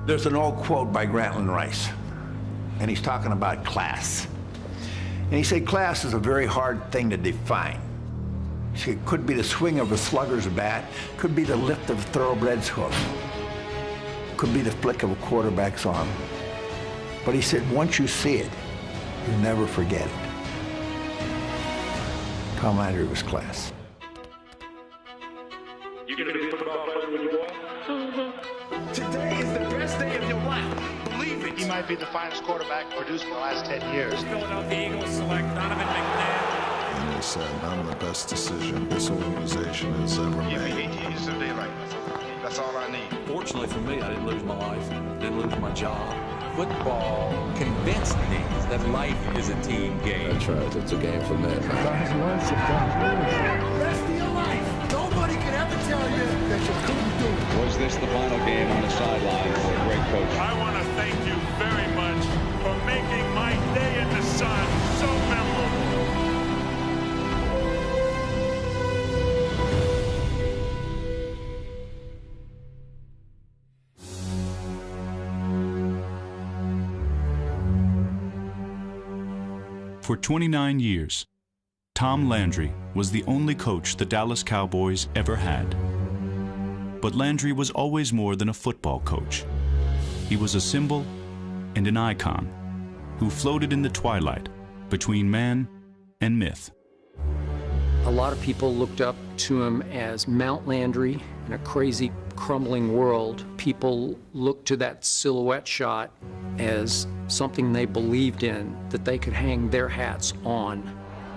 There's an old quote by Grantland Rice, and he's talking about class. And he said class is a very hard thing to define. He said it could be the swing of a slugger's bat, could be the lift of a thoroughbred's hoof, could be the flick of a quarterback's arm. But he said once you see it, you never forget it. Tom Landry was class. You gonna be a football player when you grow up? Today is the best day of your life. Believe it. He might be the finest quarterback produced in the last 10 years. Philadelphia Eagles select Donovan McNabb. And he said, I'm the best decision this organization has ever made. He's a daylight. That's all I need. Fortunately for me, I didn't lose my life, didn't lose my job. Football convinced me that life is a team game. That's right, it's a game for men. Rest of your life. Nobody can ever tell you that you couldn't do it. Was this the final game on the sideline for a great coach? I want to thank you very much for making my day in the sun so memorable. For 29 years, Tom Landry was the only coach the Dallas Cowboys ever had. But Landry was always more than a football coach. He was a symbol and an icon who floated in the twilight between man and myth. A lot of people looked up to him as Mount Landry in a crazy, crumbling world. People looked to that silhouette shot as something they believed in, that they could hang their hats on.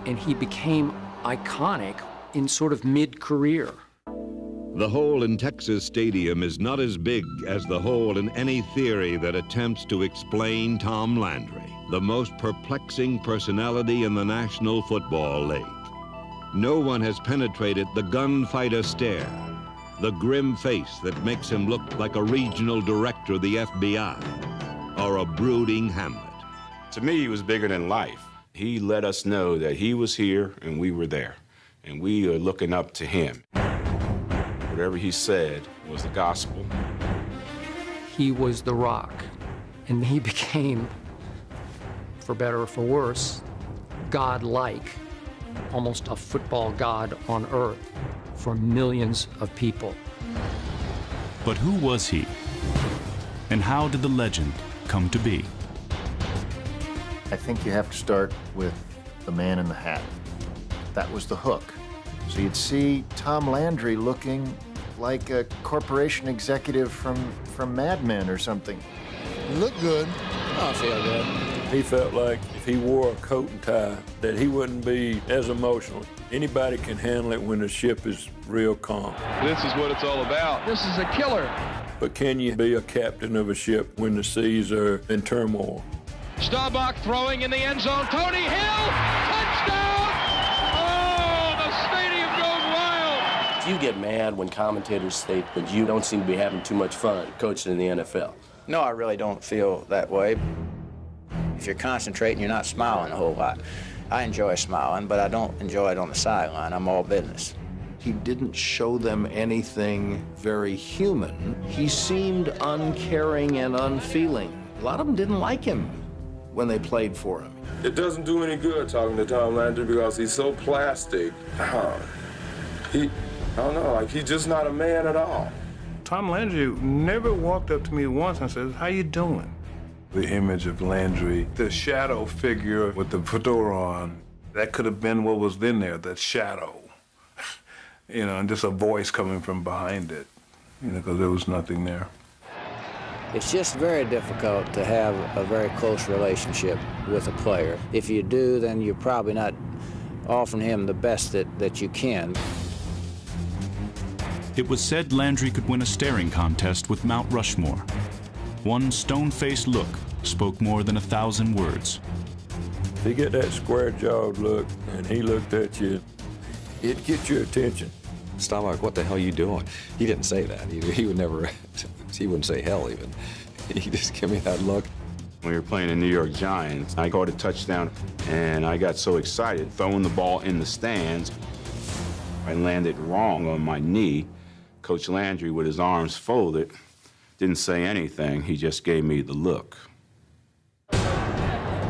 And he became iconic in sort of mid-career. The hole in Texas Stadium is not as big as the hole in any theory that attempts to explain Tom Landry, the most perplexing personality in the National Football League. No one has penetrated the gunfighter stare, the grim face that makes him look like a regional director of the FBI, or a brooding Hamlet. To me, he was bigger than life. He let us know that he was here and we were there, and we are looking up to him. Whatever he said was the gospel. He was the rock, and he became, for better or for worse, God-like, almost a football god on earth for millions of people. But who was he? And how did the legend come to be? I think you have to start with the man in the hat. That was the hook. So you'd see Tom Landry looking like a corporation executive from Mad Men or something. You look good. I feel good. He felt like if he wore a coat and tie, that he wouldn't be as emotional. Anybody can handle it when the ship is real calm. This is what it's all about. This is a killer. But can you be a captain of a ship when the seas are in turmoil? Staubach throwing in the end zone. Tony Hill, touchdown! Oh, the stadium goes wild! You get mad when commentators state that you don't seem to be having too much fun coaching in the NFL. No, I really don't feel that way. If you're concentrating, you're not smiling a whole lot. I enjoy smiling, but I don't enjoy it on the sideline. I'm all business. He didn't show them anything very human. He seemed uncaring and unfeeling. A lot of them didn't like him when they played for him. It doesn't do any good talking to Tom Landry because he's so plastic. I don't know, like he's just not a man at all. Tom Landry never walked up to me once and said, "How you doing?" The image of Landry, the shadow figure with the fedora on, that could have been what was in there, that shadow. You know, and just a voice coming from behind it, you know, because there was nothing there. It's just very difficult to have a very close relationship with a player. If you do, then you're probably not offering him the best that you can. It was said Landry could win a staring contest with Mount Rushmore. One stone-faced look spoke more than 1,000 words. If you get that square-jawed look and he looked at you, it'd get your attention. Staubach, what the hell are you doing? He didn't say that. He would never, he wouldn't say hell even. He just gave me that look. When we were playing the New York Giants, I caught a touchdown, and I got so excited, throwing the ball in the stands. I landed wrong on my knee. Coach Landry, with his arms folded, didn't say anything. He just gave me the look.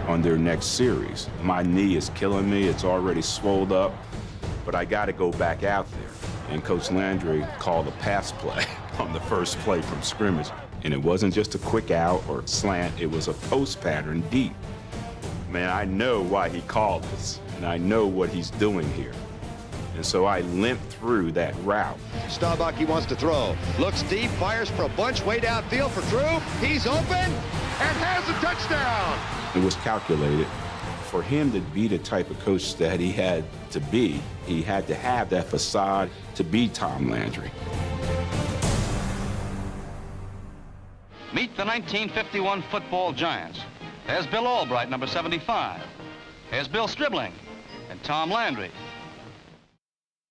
On their next series, my knee is killing me. It's already swelled up, but I got to go back out there. And Coach Landry called a pass play on the first play from scrimmage. And it wasn't just a quick out or slant, it was a post pattern deep. Man, I know why he called this, and I know what he's doing here. And so I limped through that route. Staubach, he wants to throw. Looks deep, fires for a bunch way downfield for Drew. He's open and has a touchdown. It was calculated. For him to be the type of coach that he had to be, he had to have that facade to be Tom Landry. Meet the 1951 football giants. There's Bill Albright, number 75. There's Bill Stribling and Tom Landry.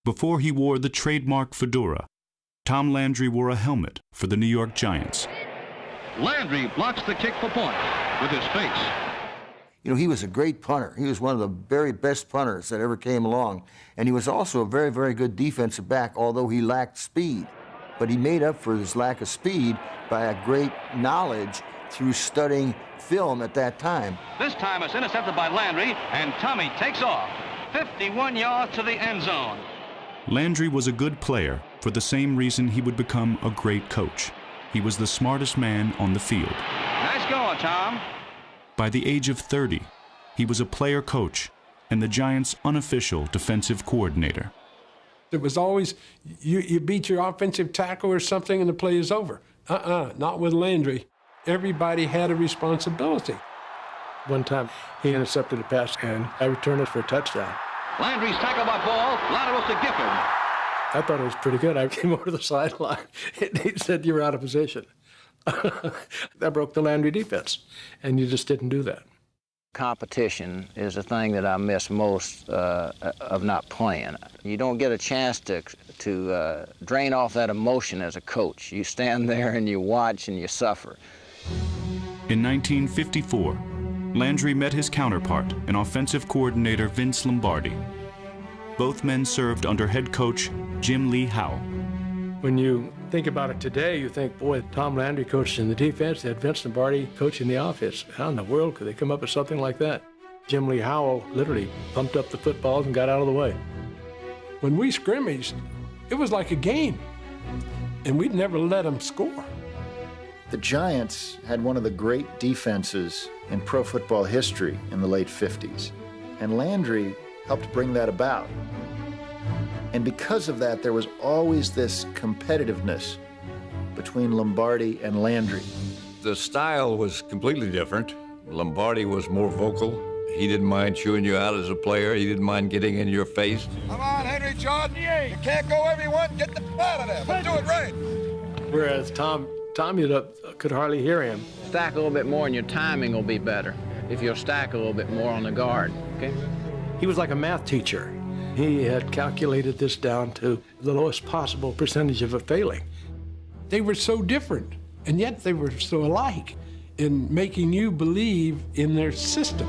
Before he wore the trademark fedora, Tom Landry wore a helmet for the New York Giants. Landry blocks the kick for point with his face. You know, he was a great punter. He was one of the very best punters that ever came along. And he was also a very, very good defensive back, although he lacked speed. But he made up for his lack of speed by a great knowledge through studying film at that time. This time it's intercepted by Landry, and Tommy takes off. 51 yards to the end zone. Landry was a good player for the same reason he would become a great coach. He was the smartest man on the field. Nice going, Tom. By the age of 30, he was a player coach and the Giants' unofficial defensive coordinator. It was always, you beat your offensive tackle or something and the play is over. Not with Landry. Everybody had a responsibility. One time, he intercepted a pass and I returned it for a touchdown. Landry's tackled by Ball, lateral to Gifford. I thought it was pretty good. I came over to the sideline and he said, "You're out of position." That broke the Landry defense, and you just didn't do that. Competition is the thing that I miss most of not playing. You don't get a chance to drain off that emotion as a coach. You stand there and you watch and you suffer. In 1954, Landry met his counterpart, an offensive coordinator, Vince Lombardi. Both men served under head coach Jim Lee Howell. When you think about it today, you think, boy, Tom Landry coached in the defense, they had Vince Lombardi coaching the offense. How in the world could they come up with something like that? Jim Lee Howell literally pumped up the footballs and got out of the way. When we scrimmaged, it was like a game, and we'd never let them score. The Giants had one of the great defenses in pro football history in the late 50s, and Landry helped bring that about. And because of that, there was always this competitiveness between Lombardi and Landry. The style was completely different. Lombardi was more vocal. He didn't mind chewing you out as a player. He didn't mind getting in your face. Come on, Henry Jordan. You can't go everyone. Get the out of there, but do it right. Whereas Tom could hardly hear him. Stack a little bit more and your timing will be better if you'll stack a little bit more on the guard, okay? He was like a math teacher. He had calculated this down to the lowest possible percentage of a failing. They were so different, and yet they were so alike in making you believe in their system.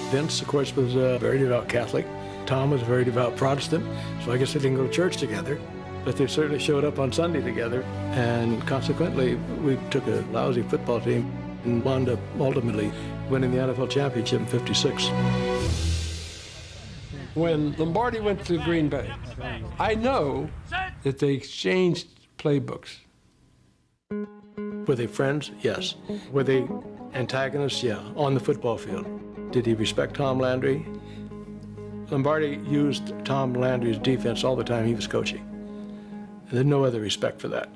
Vince, of course, was a very devout Catholic. Tom was a very devout Protestant, so I guess they didn't go to church together, but they certainly showed up on Sunday together, and consequently, we took a lousy football team and wound up ultimately winning the NFL championship in '56. When Lombardi went to Green Bay, I know that they exchanged playbooks. Were they friends? Yes. Were they antagonists? Yeah, on the football field. Did he respect Tom Landry? Lombardi used Tom Landry's defense all the time he was coaching. And there's no other respect for that.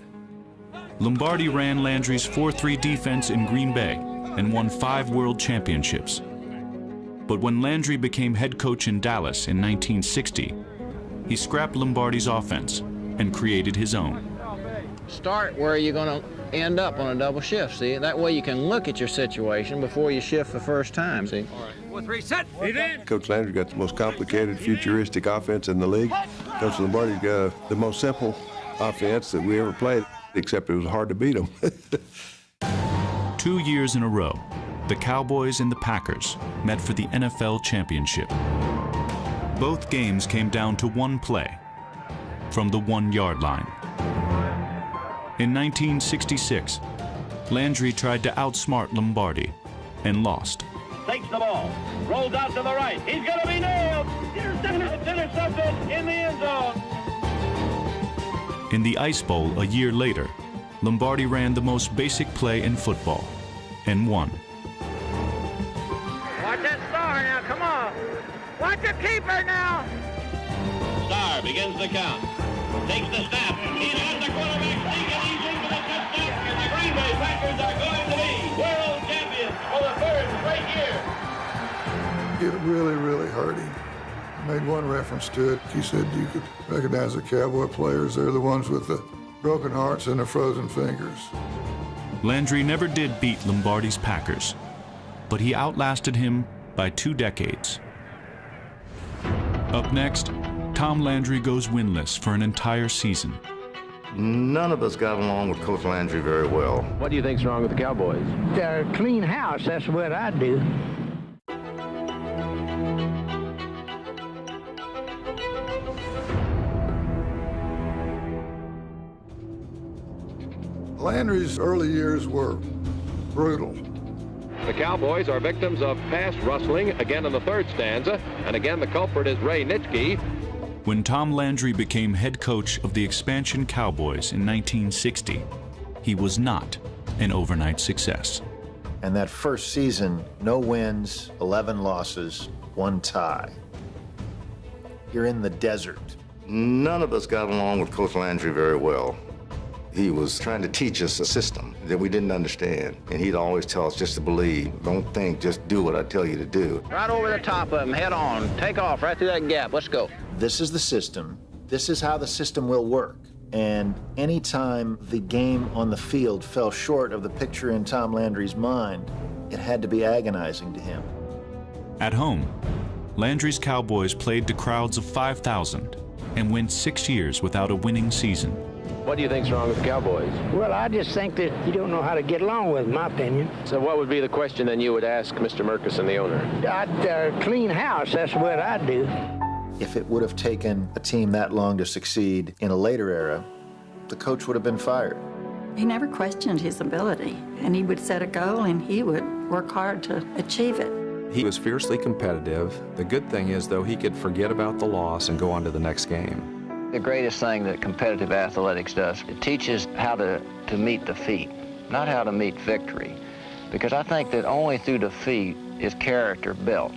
Lombardi ran Landry's 4-3 defense in Green Bay and won 5 world championships. But when Landry became head coach in Dallas in 1960, he scrapped Lombardi's offense and created his own. Start where you're going to end up on a double shift, see? That way you can look at your situation before you shift the first time, see? 4-3, set. Coach Landry got the most complicated, futuristic offense in the league. Coach Lombardi got the most simple offense that we ever played, except it was hard to beat them. 2 years in a row, the Cowboys and the Packers met for the NFL championship. Both games came down to one play from the 1-yard line. In 1966, Landry tried to outsmart Lombardi and lost. Takes the ball, rolls out to the right. He's going to be nailed. It's intercepted in the end zone. In the Ice Bowl a year later, Lombardi ran the most basic play in football and won. Watch that star now, come on. Watch the keeper now. Star begins the count. Takes the snap. He has the quarterback sneak and he's into the touchdown. And the Green Bay Packers are going to be world champions for the third straight year. It really, really hurt him. I made one reference to it. He said you could recognize the Cowboy players. They're the ones with the broken hearts and the frozen fingers. Landry never did beat Lombardi's Packers, but he outlasted him by 2 decades. Up next, Tom Landry goes winless for an entire season. None of us got along with Coach Landry very well. What do you think's wrong with the Cowboys? They're a clean house, that's what I do. Landry's early years were brutal. The Cowboys are victims of pass rustling, again in the third stanza, and again the culprit is Ray Nitschke. When Tom Landry became head coach of the expansion Cowboys in 1960, he was not an overnight success. And that first season, no wins, 11 losses, 1 tie. You're in the desert. None of us got along with Coach Landry very well. He was trying to teach us a system that we didn't understand. And he'd always tell us just to believe, don't think, just do what I tell you to do. Right over the top of him, head on, take off right through that gap, let's go. This is the system. This is how the system will work. And anytime the game on the field fell short of the picture in Tom Landry's mind, it had to be agonizing to him. At home, Landry's Cowboys played to crowds of 5,000 and went 6 years without a winning season. What do you think's wrong with the Cowboys? Well, I just think that you don't know how to get along with, in my opinion. So what would be the question then you would ask Mr. Murkison, the owner? They're a clean house, that's what I do. If it would have taken a team that long to succeed in a later era, the coach would have been fired. He never questioned his ability, and he would set a goal and he would work hard to achieve it. He was fiercely competitive. The good thing is, though, he could forget about the loss and go on to the next game. The greatest thing that competitive athletics does, it teaches how to meet defeat, not how to meet victory. Because I think that only through defeat is character built.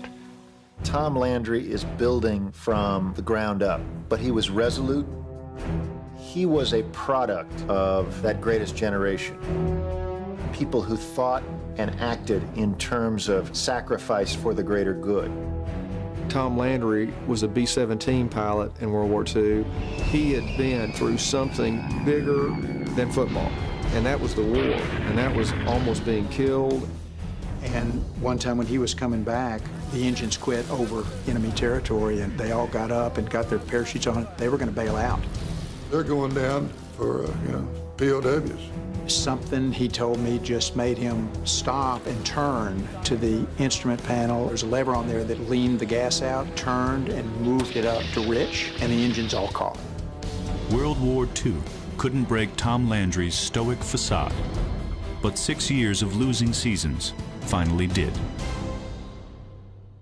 Tom Landry is building from the ground up, but he was resolute. He was a product of that greatest generation. People who thought and acted in terms of sacrifice for the greater good. Tom Landry was a B-17 pilot in World War II. He had been through something bigger than football, and that was the war, and that was almost being killed. And one time when he was coming back, the engines quit over enemy territory, and they all got up and got their parachutes on. They were going to bail out. They're going down for, POWs. Something he told me just made him stop and turn to the instrument panel. There's a lever on there that leaned the gas out, turned, and moved it up to rich, and the engines all caught. World War II couldn't break Tom Landry's stoic facade, but 6 years of losing seasons finally did.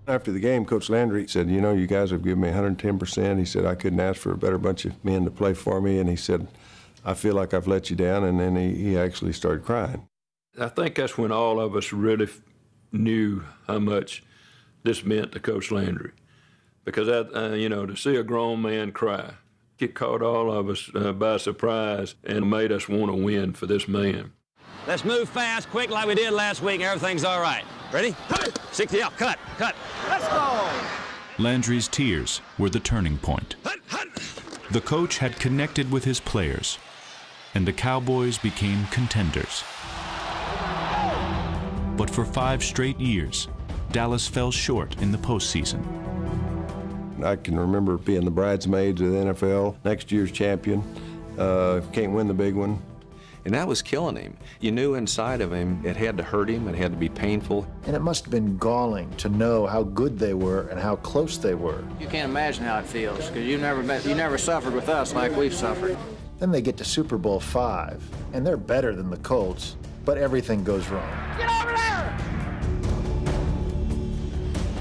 After the game, Coach Landry said, you guys have given me 110%. He said, I couldn't ask for a better bunch of men to play for me. And he said, I feel like I've let you down. And then he actually started crying. I think that's when all of us really knew how much this meant to Coach Landry. Because, to see a grown man cry, it caught all of us by surprise and made us want to win for this man. Let's move fast, quick, like we did last week. Everything's all right. Ready? 60 up, cut. Let's go! Landry's tears were the turning point. The coach had connected with his players, and the Cowboys became contenders. But for 5 straight years, Dallas fell short in the postseason. I can remember being the bridesmaids of the NFL, next year's champion, can't win the big one. And that was killing him. You knew inside of him it had to hurt him, it had to be painful. And it must have been galling to know how good they were and how close they were. You can't imagine how it feels, because you never suffered with us like we've suffered. Then they get to Super Bowl V, and they're better than the Colts, but everything goes wrong. Get over there!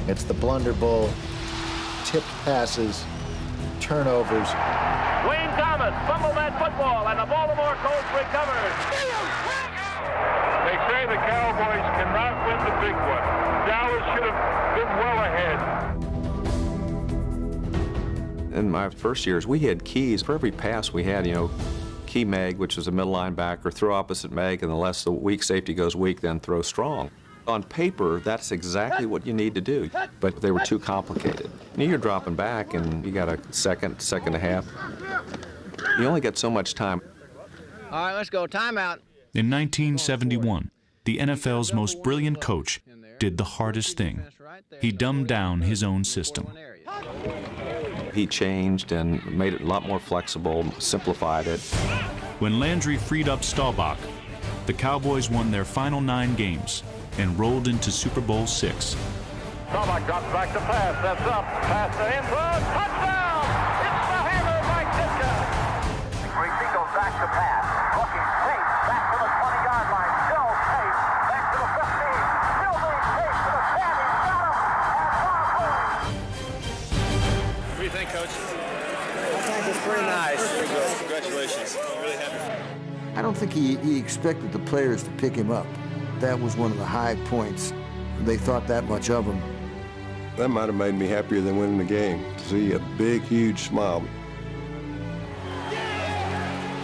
It's the Blunder Bowl, tipped passes, turnovers. Wayne Thomas fumbled that football, and the Baltimore Colts recovered. They say the Cowboys cannot win the big one. Dallas should have been well ahead. In my first years, we had keys. For every pass we had, key Meg, which is a middle linebacker, throw opposite Meg, and unless the weak safety goes weak, then throw strong. On paper, that's exactly what you need to do, but they were too complicated. You're dropping back, and you got a second and a half. You only get so much time. All right, let's go. Timeout. In 1971, the NFL's most brilliant coach did the hardest thing. He dumbed down his own system. He changed and made it a lot more flexible, simplified it. When Landry freed up Staubach, the Cowboys won their final 9 games and rolled into Super Bowl VI. Staubach drops back to pass. That's up. Pass to end zone. Touchdown! It's the hammer by Ditka. Greasy goes back to pass. Looking safe. Back to the 20-yard line. Still safe. Back to the 15. Still being safe to the 10. He's got him. What do you think, Coach? I think it's pretty nice. Pretty good. Congratulations. I'm really happy. I don't think he expected the players to pick him up. That was one of the high points. They thought that much of him. That might have made me happier than winning the game, to see a big, huge smile.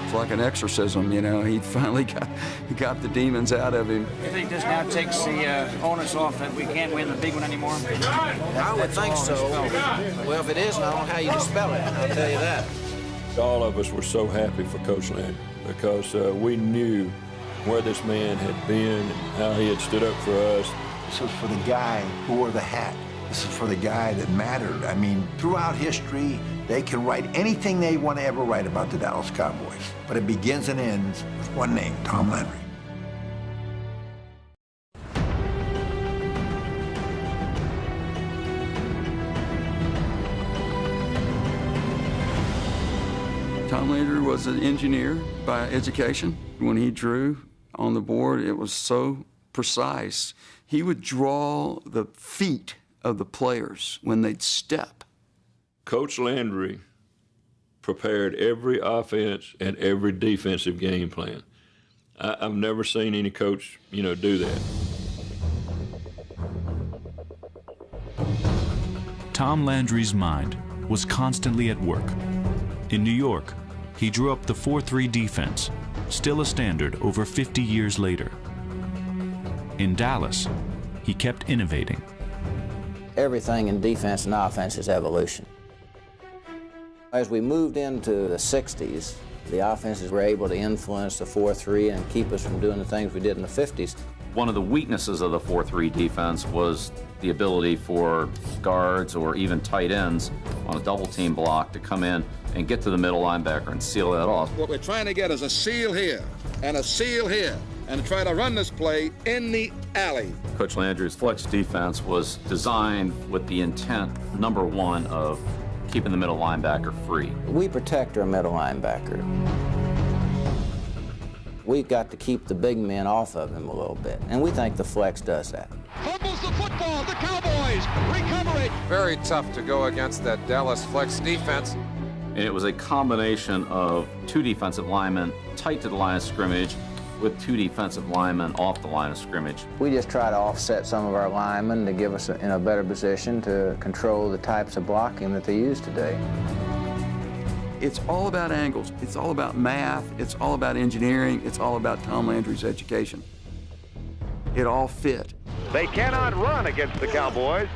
It's like an exorcism, He finally got the demons out of him. You think this now takes the onus off that we can't win the big one anymore? I would think so. Well, if it isn't, I don't know how you dispel it, I'll tell you that. All of us were so happy for Coach Landry because we knew where this man had been and how he had stood up for us. This was for the guy who wore the hat. This is for the guy that mattered. I mean, throughout history, they can write anything they want to ever write about the Dallas Cowboys. But it begins and ends with one name, Tom Landry. Tom Landry was an engineer by education. When he drew on the board, it was so precise. He would draw the feet of the players when they'd step. Coach Landry prepared every offense and every defensive game plan. I've never seen any coach, do that. Tom Landry's mind was constantly at work. In New York, he drew up the 4-3 defense, still a standard over 50 years later. In Dallas, he kept innovating. Everything in defense and offense is evolution. As we moved into the 60s, the offenses were able to influence the 4-3 and keep us from doing the things we did in the 50s. One of the weaknesses of the 4-3 defense was the ability for guards or even tight ends on a double team block to come in and get to the middle linebacker and seal that off. What we're trying to get is a seal here and a seal here and try to run this play in the alley. Coach Landry's flex defense was designed with the intent, number one, of keeping the middle linebacker free. We protect our middle linebacker. We've got to keep the big men off of him a little bit, and we think the flex does that. Fumbles the football, the Cowboys recover it. Very tough to go against that Dallas flex defense. And it was a combination of 2 defensive linemen tight to the line of scrimmage with 2 defensive linemen off the line of scrimmage. We just try to offset some of our linemen to give us in a better position to control the types of blocking that they use today. It's all about angles. It's all about math. It's all about engineering. It's all about Tom Landry's education. It all fit. They cannot run against the Cowboys.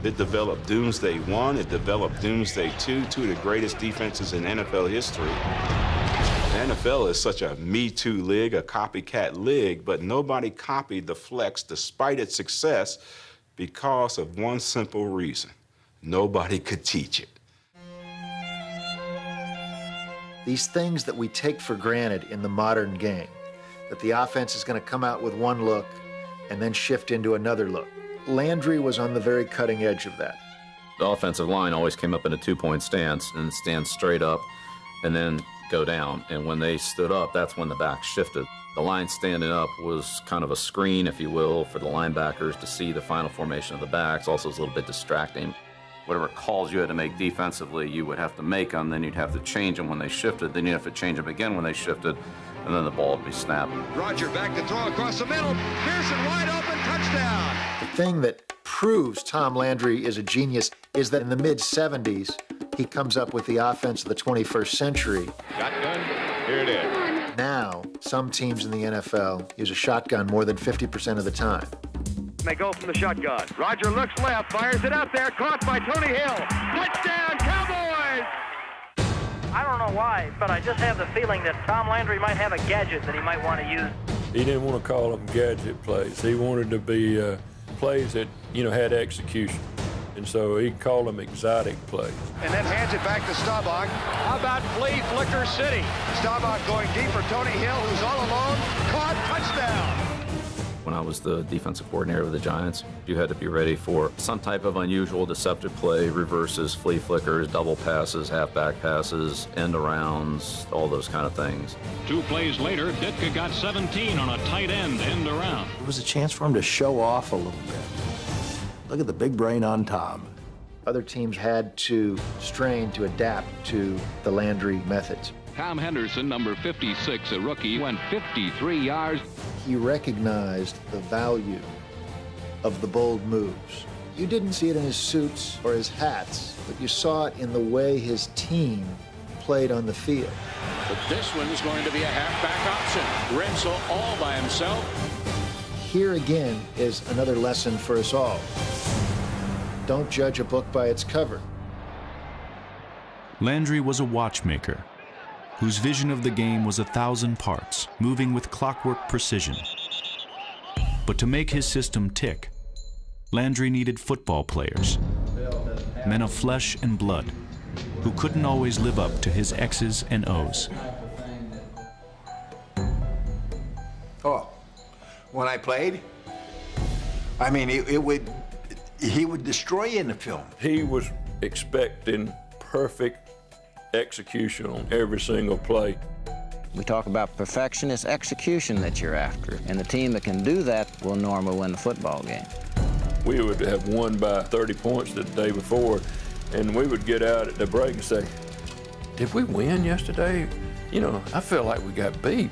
It developed Doomsday 1, it developed Doomsday 2, 2 of the greatest defenses in NFL history. The NFL is such a Me Too league, a copycat league, but nobody copied the flex despite its success because of one simple reason. Nobody could teach it. These things that we take for granted in the modern game, that the offense is going to come out with one look and then shift into another look. Landry was on the very cutting edge of that. The offensive line always came up in a 2-point stance and stand straight up and then go down. And when they stood up, that's when the backs shifted. The line standing up was kind of a screen, if you will, for the linebackers to see the final formation of the backs. Also, it's a little bit distracting. Whatever calls you had to make defensively, you would have to make them, then you'd have to change them when they shifted, then you'd have to change them again when they shifted, and then the ball would be snapped. Roger back to throw across the middle. Pearson wide open, touchdown. The thing that proves Tom Landry is a genius is that in the mid-'70s, he comes up with the offense of the 21st century. Shotgun, here it is. Now, some teams in the NFL use a shotgun more than 50% of the time. They go from the shotgun. Roger looks left, fires it up there, caught by Tony Hill. Touchdown, Cowboys! I don't know why, but I just have the feeling that Tom Landry might have a gadget that he might want to use. He didn't want to call them gadget plays. He wanted to be plays that, had execution. And so he called them exotic plays. And then hands it back to Staubach. How about flea flicker city? Staubach going deep for Tony Hill, who's all alone. Caught, touchdown! When I was the defensive coordinator of the Giants, you had to be ready for some type of unusual deceptive play, reverses, flea flickers, double passes, halfback passes, end arounds, all those kind of things. 2 plays later, Ditka got 17 on a tight end around. It was a chance for him to show off a little bit. Look at the big brain on Tom. Other teams had to strain to adapt to the Landry methods. Tom Henderson, number 56, a rookie, went 53 yards. He recognized the value of the bold moves. You didn't see it in his suits or his hats, but you saw it in the way his team played on the field. But this one is going to be a halfback option. Renzel all by himself. Here again is another lesson for us all. Don't judge a book by its cover. Landry was a watchmaker whose vision of the game was 1,000 parts, moving with clockwork precision. But to make his system tick, Landry needed football players, men of flesh and blood, who couldn't always live up to his X's and O's. Oh, when I played, I mean, he would destroy you in the film. He was expecting perfect execution on every single play. We talk about perfection, it's execution that you're after. And the team that can do that will normally win the football game. We would have won by 30 points the day before, and we would get out at the break and say, did we win yesterday? I feel like we got beat.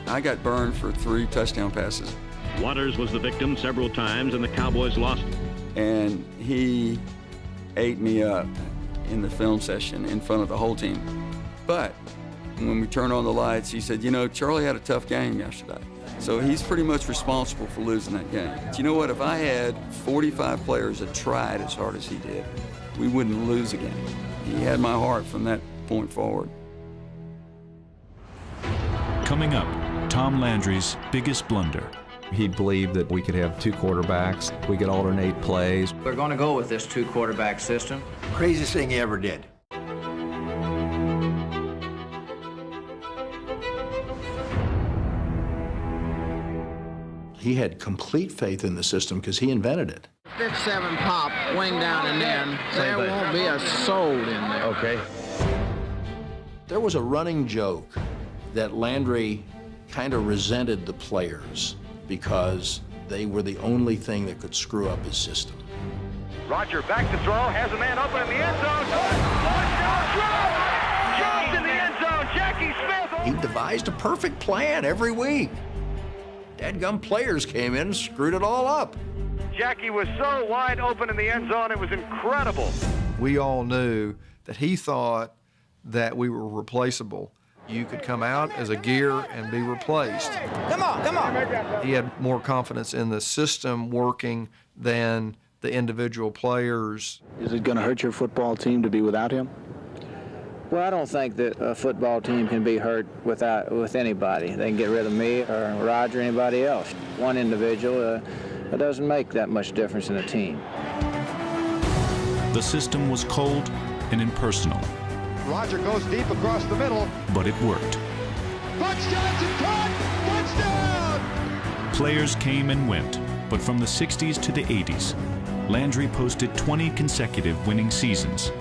I got burned for 3 touchdown passes. Waters was the victim several times, and the Cowboys lost. And he ate me up in the film session in front of the whole team. But when we turned on the lights, he said, Charlie had a tough game yesterday. So he's pretty much responsible for losing that game. But you know what? If I had 45 players that tried as hard as he did, we wouldn't lose a game. He had my heart from that point forward. Coming up, Tom Landry's biggest blunder. He believed that we could have 2 quarterbacks, we could alternate plays. We're going to go with this 2-quarterback system. Craziest thing he ever did. He had complete faith in the system because he invented it. 6-7 pop, wing down and in. There won't be a soul in there. Okay. There was a running joke that Landry kind of resented the players because they were the only thing that could screw up his system. Roger back to throw, has a man open in the end zone. Dropped in the end zone, Jackie Smith. He devised a perfect plan every week. Dadgum players came in and screwed it all up. Jackie was so wide open in the end zone, it was incredible. We all knew that he thought that we were replaceable. You could come out as a gear and be replaced. Come on. He had more confidence in the system working than the individual players. Is it going to hurt your football team to be without him? Well, I don't think that a football team can be hurt with anybody. They can get rid of me or Roger or anybody else. One individual, it doesn't make that much difference in a team. The system was cold and impersonal. Roger goes deep across the middle. But it worked. Johnson caught! Touchdown! Players came and went, but from the 60s to the 80s, Landry posted 20 consecutive winning seasons,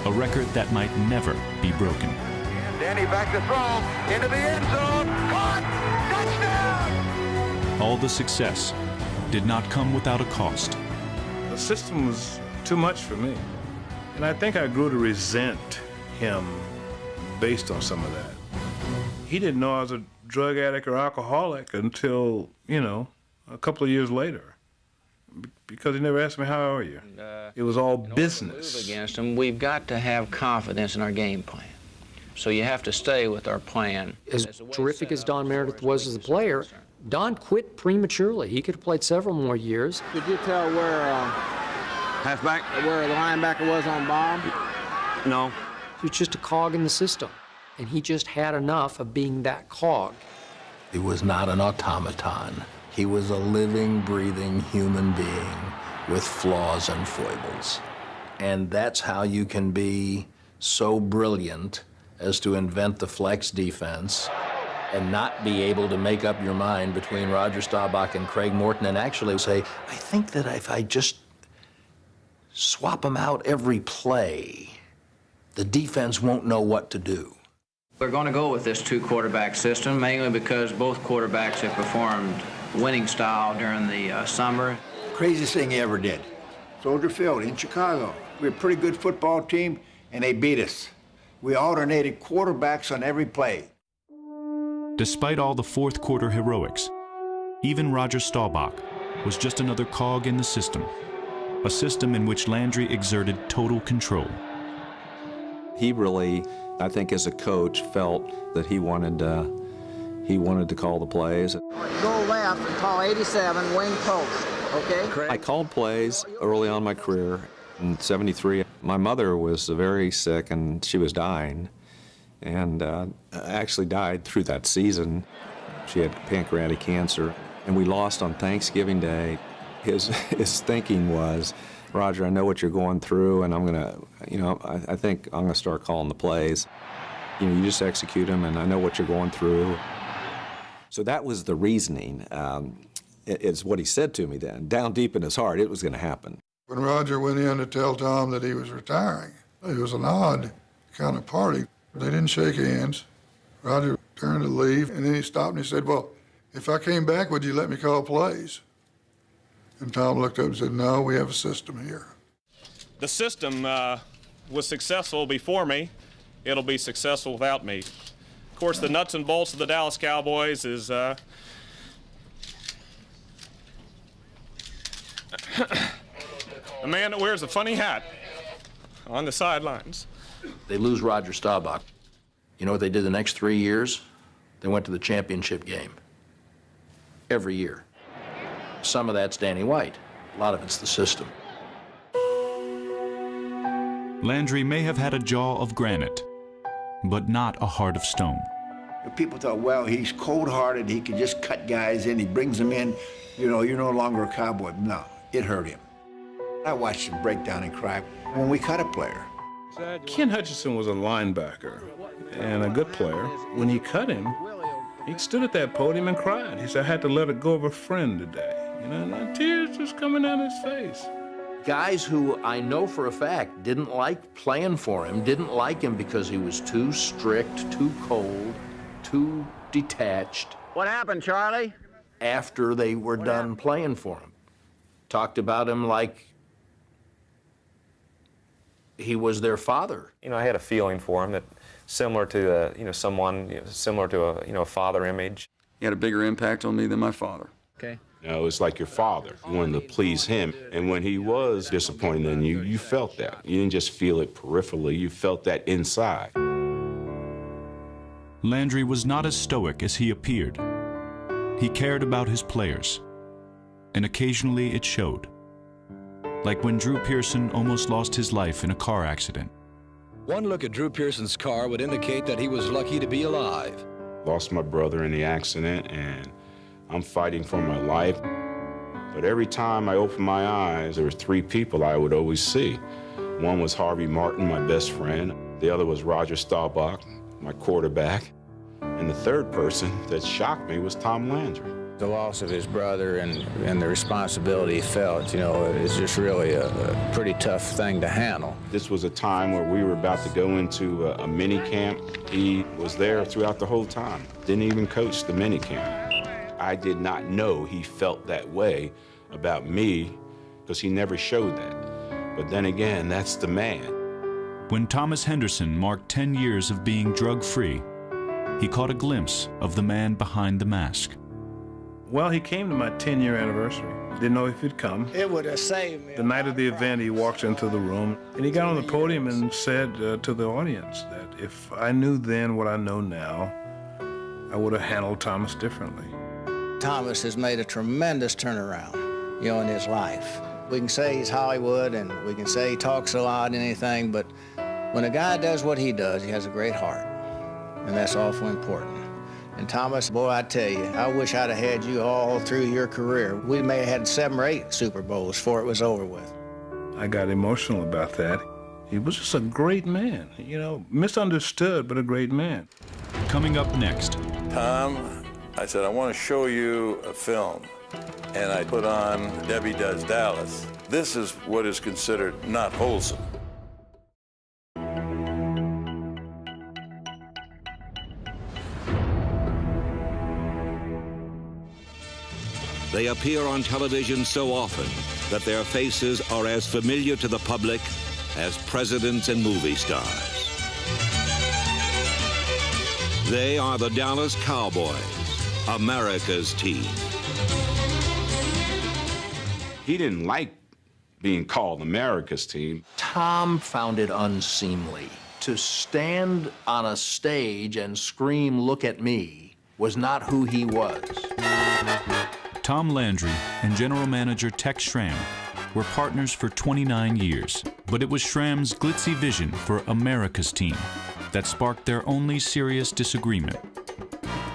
a record that might never be broken. Danny back to throw into the end zone. Caught! Touchdown! All the success did not come without a cost. The system was too much for me. And I think I grew to resent him based on some of that. He didn't know I was a drug addict or alcoholic until, you know, a couple of years later. Because he never asked me, how are you? It was all business. Against him, we've got to have confidence in our game plan. So you have to stay with our plan. As terrific as Don Meredith was as a player, Don quit prematurely. He could have played several more years. Could you tell where halfback, where the linebacker was on Bob? No. He was just a cog in the system, and he just had enough of being that cog. He was not an automaton. He was a living, breathing human being with flaws and foibles. And that's how you can be so brilliant as to invent the flex defense and not be able to make up your mind between Roger Staubach and Craig Morton and actually say, I think that if I just swap them out every play, the defense won't know what to do. We're going to go with this two-quarterback system, mainly because both quarterbacks have performed winning style during the summer. Craziest thing he ever did. Soldier Field in Chicago. We were a pretty good football team, and they beat us. We alternated quarterbacks on every play. Despite all the fourth quarter heroics, even Roger Staubach was just another cog in the system, a system in which Landry exerted total control. He really, I think as a coach, felt that he wanted to call the plays. Go left and call 87 wing post, okay? I called plays early on in my career. In '73, my mother was very sick and she was dying, and actually died through that season. She had pancreatic cancer, and we lost on Thanksgiving Day. His thinking was, Roger, I know what you're going through, and I'm gonna, you know, I think I'm gonna start calling the plays. You know, you just execute them, and I know what you're going through. So that was the reasoning. It's what he said to me then. Down deep in his heart, it was gonna happen. When Roger went in to tell Tom that he was retiring, it was an odd kind of party. They didn't shake hands. Roger turned to leave, and then he stopped and he said, well, if I came back, would you let me call plays? And Tom looked up and said, no, we have a system here. The system was successful before me. It'll be successful without me. Of course, the nuts and bolts of the Dallas Cowboys is a man that wears a funny hat on the sidelines. They lose Roger Staubach. You know what they did the next 3 years? They went to the championship game. Every year. Some of that's Danny White. A lot of it's the system. Landry may have had a jaw of granite, but not a heart of stone. People thought, well, he's cold-hearted. He can just cut guys in. He brings them in. You know, you're no longer a Cowboy. No, it hurt him. I watched him break down and cry when we cut a player. Ken Hutchinson was a linebacker and a good player. When he cut him, he stood at that podium and cried. He said, I had to let it go of a friend today. You know, and tears just coming down his face. Guys who I know for a fact didn't like playing for him, didn't like him because he was too strict, too cold, too detached. What happened, Charlie? After they were done playing for him. Talked about him like he was their father. You know, I had a feeling for him that similar to someone similar to a father image. He had a bigger impact on me than my father. Okay. You know, it's like your father. You wanted to please him. And when he was disappointed in you, you felt that. You didn't just feel it peripherally, you felt that inside. Landry was not as stoic as he appeared. He cared about his players, and occasionally it showed. Like when Drew Pearson almost lost his life in a car accident. One look at Drew Pearson's car would indicate that he was lucky to be alive. Lost my brother in the accident, and I'm fighting for my life. But every time I opened my eyes, there were 3 people I would always see. One was Harvey Martin, my best friend. The other was Roger Staubach, my quarterback. And the third person that shocked me was Tom Landry. The loss of his brother and the responsibility he felt, you know, is just really a pretty tough thing to handle. This was a time where we were about to go into a mini camp. He was there throughout the whole time. Didn't even coach the mini camp. I did not know he felt that way about me because he never showed that. But then again, that's the man. When Thomas Henderson marked 10 years of being drug-free, he caught a glimpse of the man behind the mask. Well, he came to my 10-year anniversary. Didn't know if he'd come. It would have saved me. The night of the event, he walks into the room, and he got on the podium and said to the audience that if I knew then what I know now, I would have handled Thomas differently. Thomas has made a tremendous turnaround, you know, in his life. We can say he's Hollywood, and we can say he talks a lot and anything, but when a guy does what he does, he has a great heart, and that's awful important. And Thomas, boy, I tell you, I wish I'd have had you all through your career. We may have had 7 or 8 Super Bowls before it was over with. I got emotional about that. He was just a great man, you know, misunderstood, but a great man. Coming up next. Tom, I said, I want to show you a film. And I put on Debbie Does Dallas. This is what is considered not wholesome. They appear on television so often that their faces are as familiar to the public as presidents and movie stars. They are the Dallas Cowboys, America's team. He didn't like being called America's team. Tom found it unseemly. To stand on a stage and scream, "Look at me," was not who he was. Tom Landry and general manager Tex Schramm were partners for 29 years, but it was Schramm's glitzy vision for America's team that sparked their only serious disagreement.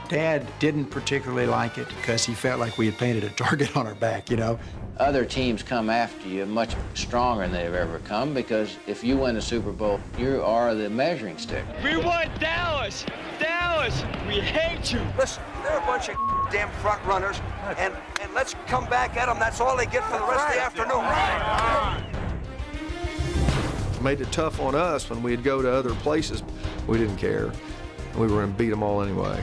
Dad didn't particularly like it because he felt like we had painted a target on our back, you know. Other teams come after you much stronger than they've ever come because if you win a Super Bowl, you are the measuring stick. We want Dallas! Dallas! We hate you! Listen, they're a bunch of damn front runners, and let's come back at them. That's all they get for the rest of the afternoon. It made it tough on us when we'd go to other places. We didn't care. We were going to beat them all anyway.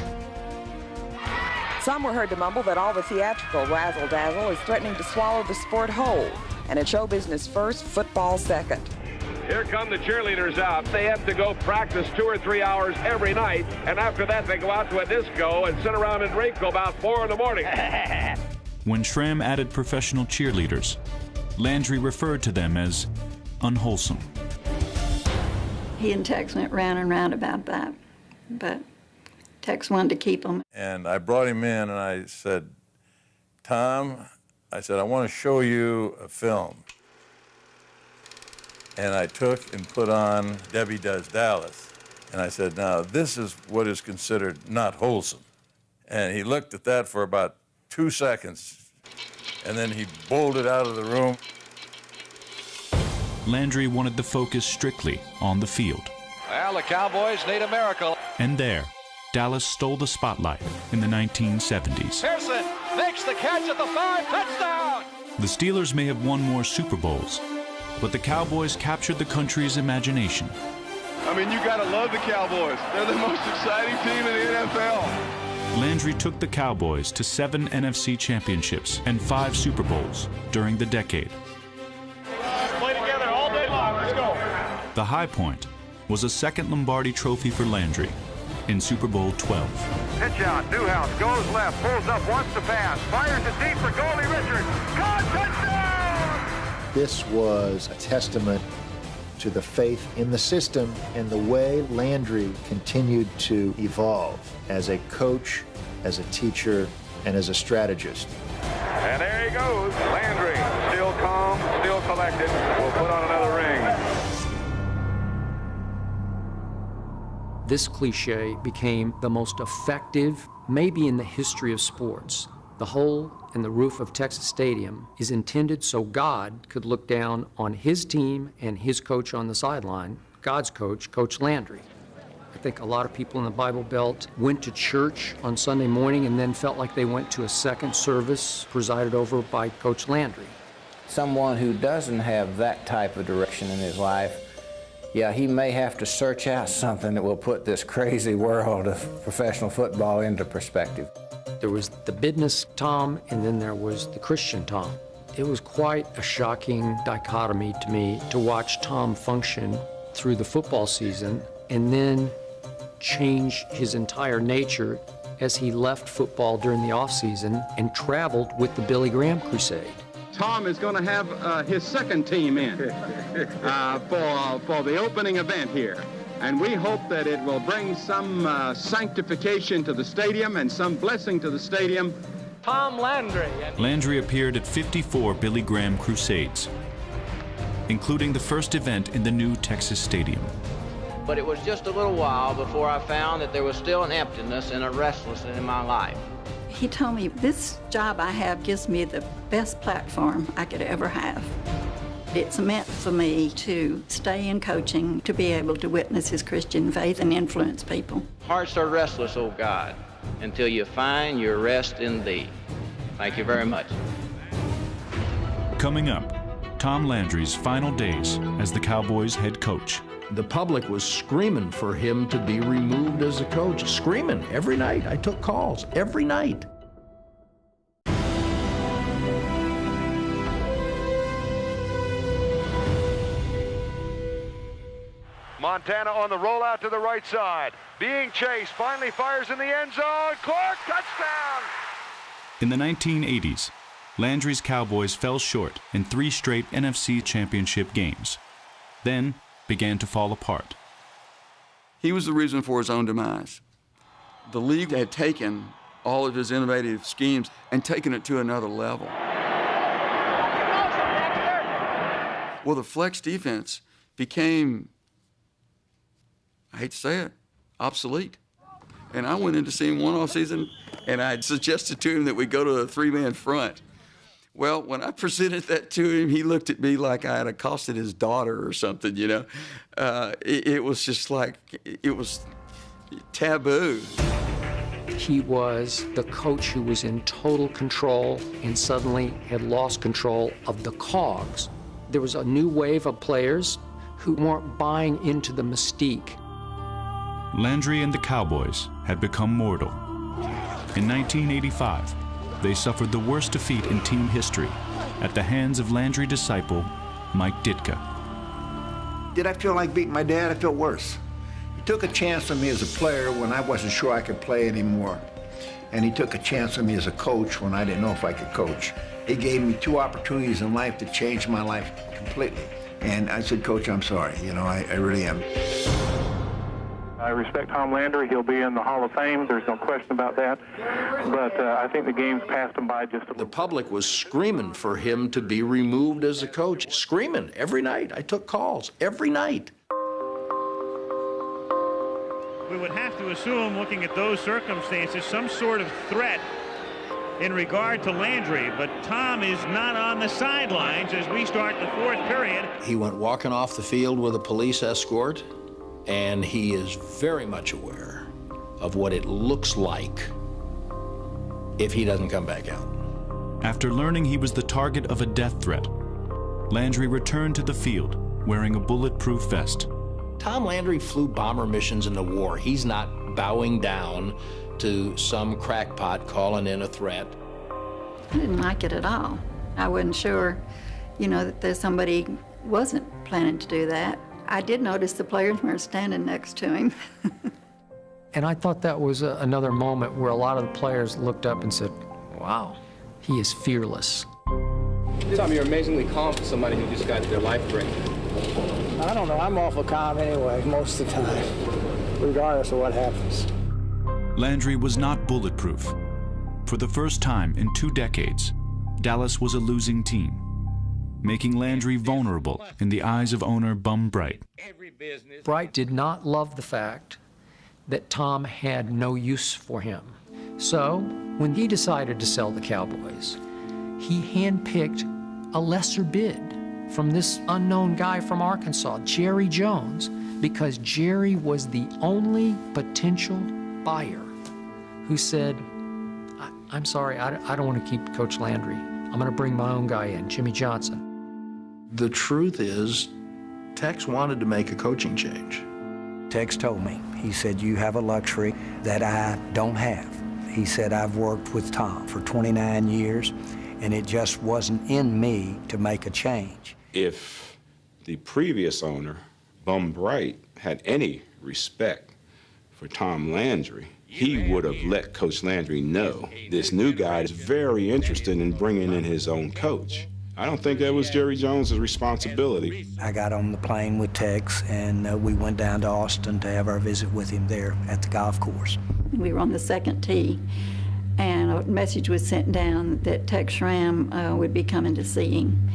Some were heard to mumble that all the theatrical razzle-dazzle is threatening to swallow the sport whole, and it's show business first, football second. Here come the cheerleaders out. They have to go practice 2 or 3 hours every night, and after that they go out to a disco and sit around and drink till about 4 in the morning. When Schramm added professional cheerleaders, Landry referred to them as unwholesome. He and Tex went round and round about that, but Tex wanted to keep him. And I brought him in and I said, Tom, I said, I want to show you a film. And I took and put on Debbie Does Dallas. And I said, now, this is what is considered not wholesome. And he looked at that for about 2 seconds, and then he bolted out of the room. Landry wanted the focus strictly on the field. Well, the Cowboys need a miracle. And there, Dallas stole the spotlight in the 1970s. Pearson makes the catch at the 5, touchdown! The Steelers may have won more Super Bowls, but the Cowboys captured the country's imagination. I mean, you gotta love the Cowboys. They're the most exciting team in the NFL. Landry took the Cowboys to 7 NFC championships and 5 Super Bowls during the decade. Play together all day long. Let's go. The high point was a second Lombardi trophy for Landry in Super Bowl 12. Pitch out, Newhouse goes left, pulls up, wants to pass, fires it deep for Goldie Richards. Caught, touchdown! This was a testament to the faith in the system and the way Landry continued to evolve as a coach, as a teacher, and as a strategist. And there he goes. Landry, still calm, still collected, will put on another ring. This cliche became the most effective, maybe in the history of sports. The hole in the roof of Texas Stadium is intended so God could look down on his team and his coach on the sideline, God's coach, Coach Landry. I think a lot of people in the Bible Belt went to church on Sunday morning and then felt like they went to a second service presided over by Coach Landry. Someone who doesn't have that type of direction in his life, yeah, he may have to search out something that will put this crazy world of professional football into perspective. There was the business Tom, and then there was the Christian Tom. It was quite a shocking dichotomy to me to watch Tom function through the football season and then change his entire nature as he left football during the offseason and traveled with the Billy Graham Crusade. Tom is going to have his second team in for the opening event here. And we hope that it will bring some sanctification to the stadium and some blessing to the stadium. Tom Landry. Landry appeared at 54 Billy Graham Crusades, including the first event in the new Texas Stadium. But it was just a little while before I found that there was still an emptiness and a restlessness in my life. He told me, this job I have gives me the best platform I could ever have. It's meant for me to stay in coaching, to be able to witness his Christian faith and influence people. Hearts are restless, oh God, until you find your rest in Thee. Thank you very much. Coming up, Tom Landry's final days as the Cowboys head coach. The public was screaming for him to be removed as a coach, screaming every night. I took calls every night. Montana on the rollout to the right side. Being chased, finally fires in the end zone. Clark, touchdown! In the 1980s, Landry's Cowboys fell short in 3 straight NFC championship games, then began to fall apart. He was the reason for his own demise. The league had taken all of his innovative schemes and taken it to another level. Well, the flex defense became, I hate to say it, obsolete. And I went in to see him one off season, and I suggested to him that we go to a 3-man front. Well, when I presented that to him, he looked at me like I had accosted his daughter or something, you know. It was just like, it was taboo. He was the coach who was in total control and suddenly had lost control of the cogs. There was a new wave of players who weren't buying into the mystique. Landry and the Cowboys had become mortal. In 1985, they suffered the worst defeat in team history at the hands of Landry disciple Mike Ditka. Did I feel like beating my dad? I felt worse. He took a chance on me as a player when I wasn't sure I could play anymore. And he took a chance on me as a coach when I didn't know if I could coach. He gave me 2 opportunities in life to change my life completely. And I said, Coach, I'm sorry. You know, I really am. I respect Tom Landry. He'll be in the Hall of Fame. There's no question about that. But I think the game's passed him by just a little. The public was screaming for him to be removed as a coach, screaming every night. I took calls every night. We would have to assume, looking at those circumstances, some sort of threat in regard to Landry, but Tom is not on the sidelines as we start the 4th period. He went walking off the field with a police escort, and he is very much aware of what it looks like if he doesn't come back out. After learning he was the target of a death threat, Landry returned to the field wearing a bulletproof vest. Tom Landry flew bomber missions in the war. He's not bowing down to some crackpot calling in a threat. I didn't like it at all. I wasn't sure, you know, that there's somebody wasn't planning to do that. I did notice the players weren't standing next to him. And I thought that was another moment where a lot of the players looked up and said, wow, he is fearless. Tom, you're amazingly calm for somebody who just got their life break. I don't know. I'm awful calm anyway, most of the time, regardless of what happens. Landry was not bulletproof. For the first time in 2 decades, Dallas was a losing team, making Landry vulnerable in the eyes of owner Bum Bright. Bright did not love the fact that Tom had no use for him. So when he decided to sell the Cowboys, he handpicked a lesser bid from this unknown guy from Arkansas, Jerry Jones, because Jerry was the only potential buyer who said, I'm sorry, I don't want to keep Coach Landry. I'm going to bring my own guy in, Jimmy Johnson. The truth is, Tex wanted to make a coaching change. Tex told me, he said, you have a luxury that I don't have. He said, I've worked with Tom for 29 years, and it just wasn't in me to make a change. If the previous owner, Bum Bright, had any respect for Tom Landry, he would have let Coach Landry know this new guy is very interested in bringing in his own coach. I don't think that was Jerry Jones' responsibility. I got on the plane with Tex, and we went down to Austin to have our visit with him there at the golf course. We were on the second tee, and a message was sent down that Tex Schramm would be coming to see him,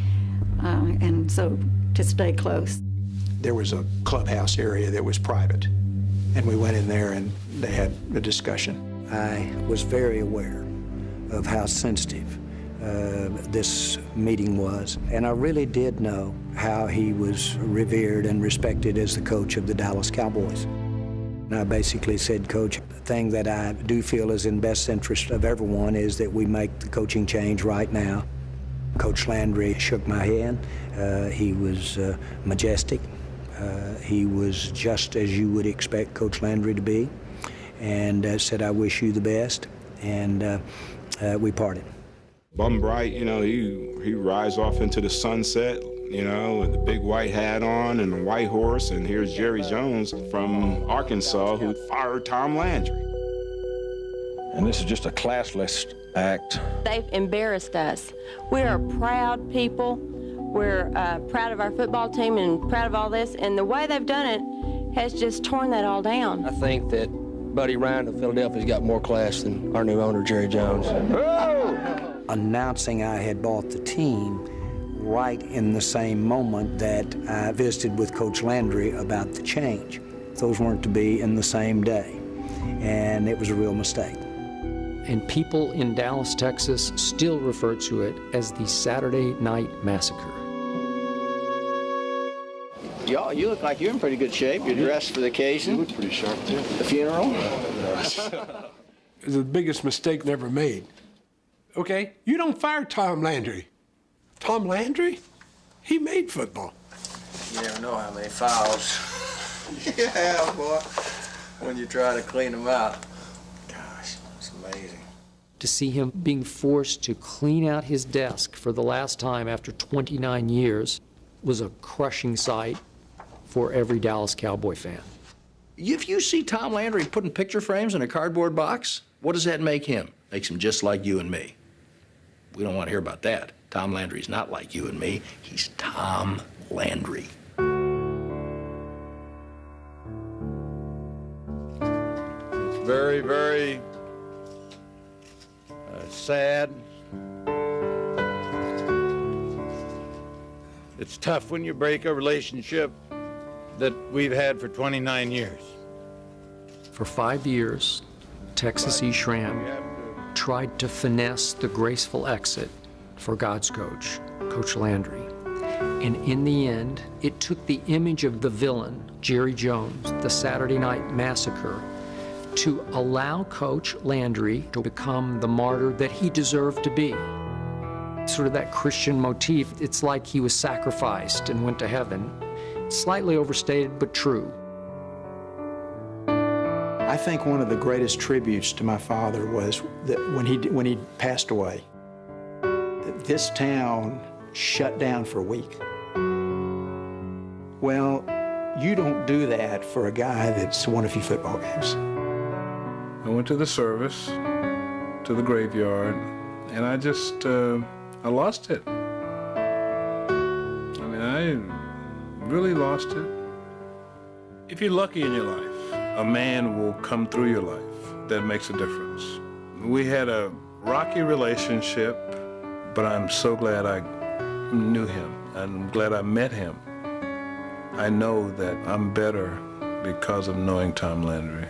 and so to stay close. There was a clubhouse area that was private, and we went in there and they had a discussion. I was very aware of how sensitive this meeting was, and I really did know how he was revered and respected as the coach of the Dallas Cowboys. And I basically said, Coach, the thing that I do feel is in best interest of everyone is that we make the coaching change right now. Coach Landry shook my hand. He was majestic. He was just as you would expect Coach Landry to be, and said, I wish you the best, and we parted. Bum Bright, you know, he rides off into the sunset, you know, with the big white hat on and the white horse, and here's Jerry Jones from Arkansas who fired Tom Landry. And this is just a classless act. They've embarrassed us. We're a proud people. We're proud of our football team and proud of all this, and the way they've done it has just torn that all down. I think that Buddy Ryan of Philadelphia's got more class than our new owner, Jerry Jones. Announcing I had bought the team right in the same moment that I visited with Coach Landry about the change. Those weren't to be in the same day, and it was a real mistake. And people in Dallas, Texas still refer to it as the Saturday Night Massacre. Y'all, you look like you're in pretty good shape. You're dressed for the occasion. You look pretty sharp, too. The funeral. It was the biggest mistake never made. Okay? You don't fire Tom Landry. Tom Landry? He made football. You never know how many fouls you have, boy, when you try to clean them out. Gosh, it's amazing. To see him being forced to clean out his desk for the last time after 29 years was a crushing sight for every Dallas Cowboy fan. If you see Tom Landry putting picture frames in a cardboard box, what does that make him? Makes him just like you and me. We don't want to hear about that. Tom Landry's not like you and me. He's Tom Landry. It's very, very sad. It's tough when you break a relationship that we've had for 29 years. For 5 years, Texas E. Schramm tried to finesse the graceful exit for God's coach, Coach Landry. And in the end, it took the image of the villain, Jerry Jones, the Saturday Night Massacre, to allow Coach Landry to become the martyr that he deserved to be. Sort of that Christian motif, it's like he was sacrificed and went to heaven. Slightly overstated, but true. I think one of the greatest tributes to my father was that when he passed away, that this town shut down for a week. Well, you don't do that for a guy that's won a few football games. I went to the service, to the graveyard, and I just, I lost it. I mean, I really lost it. If you're lucky in your life, a man will come through your life that makes a difference. We had a rocky relationship, but I'm so glad I knew him. I'm glad I met him. I know that I'm better because of knowing Tom Landry.